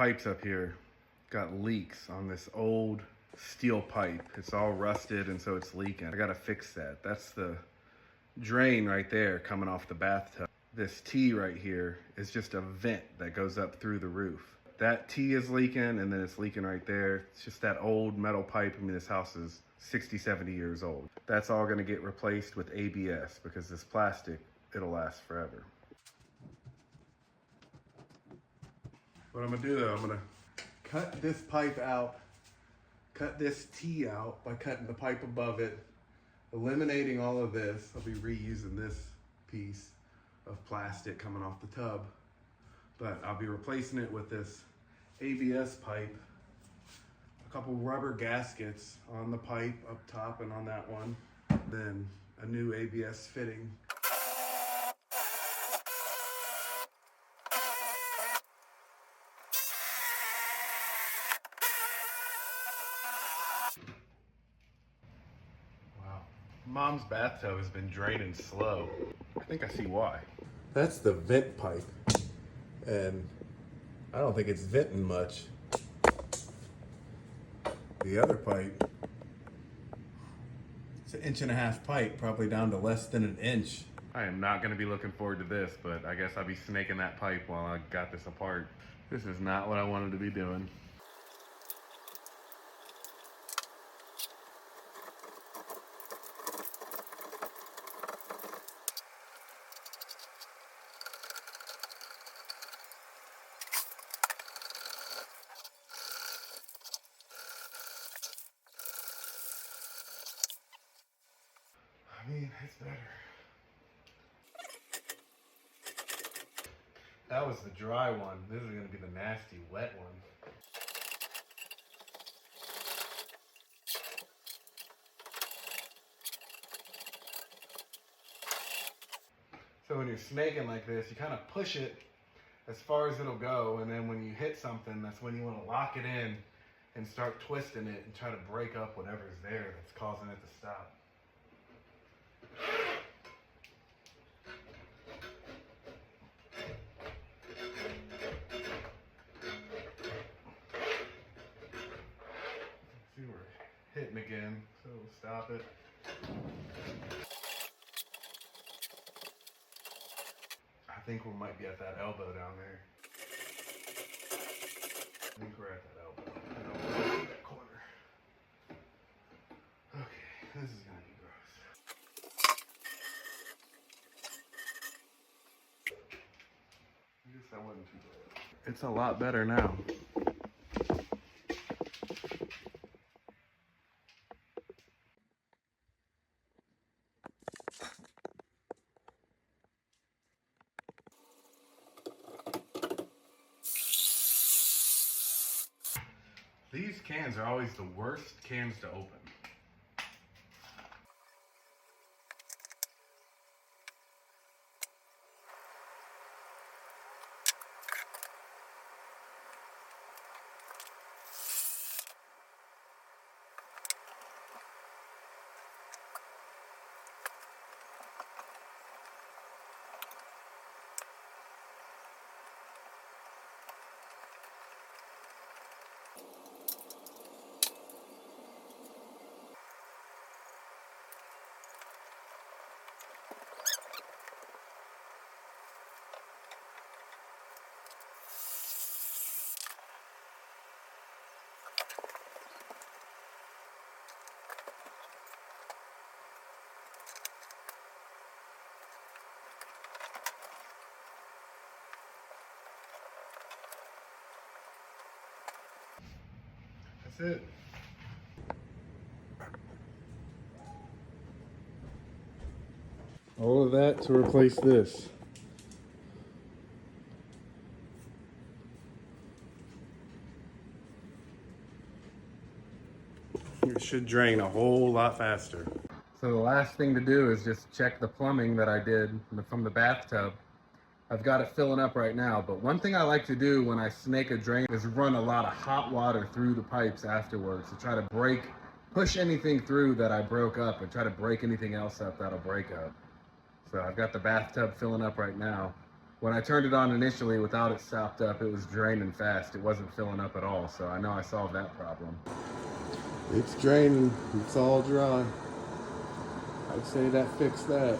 pipes up here got leaks on this old steel pipe. It's all rusted and so it's leaking. I gotta fix that. That's the drain right there coming off the bathtub. This T right here is just a vent that goes up through the roof. That T is leaking and then it's leaking right there. It's just that old metal pipe. I mean, this house is 60, 70 years old. That's all gonna get replaced with ABS because this plastic, it'll last forever. What I'm gonna do though, I'm gonna cut this pipe out, cut this T out by cutting the pipe above it, eliminating all of this. I'll be reusing this piece of plastic coming off the tub, but I'll be replacing it with this ABS pipe, a couple rubber gaskets on the pipe up top and on that one, then a new ABS fitting. Wow. Mom's bathtub has been draining slow. I think I see why. That's the vent pipe. And I don't think it's venting much. The other pipe, it's an 1.5 inch pipe, probably down to less than an inch. I am not gonna be looking forward to this, but I guess I'll be snaking that pipe while I got this apart. This is not what I wanted to be doing. I mean, it's better. That was the dry one. This is gonna be the nasty wet one. So when you're snaking like this, you kind of push it as far as it'll go, and then when you hit something, that's when you want to lock it in and start twisting it and try to break up whatever's there that's causing it to stop. See, we're hitting again, so we'll stop it. I think we might be at that elbow down there. I think we're at that elbow. No, that corner. Okay, this is gonna be gross. I guess that wasn't too bad. It's a lot better now. These cans are always the worst cans to open. That's it. All of that to replace this. It should drain a whole lot faster. So the last thing to do is just check the plumbing that I did from the bathtub. I've got it filling up right now, but one thing I like to do when I snake a drain is run a lot of hot water through the pipes afterwards to try to push anything through that I broke up and try to break anything else up that'll break up. So I've got the bathtub filling up right now. when I turned it on initially without it stopped up, it was draining fast. It wasn't filling up at all, so I know I solved that problem. It's draining. It's all dry. I'd say that fixed that.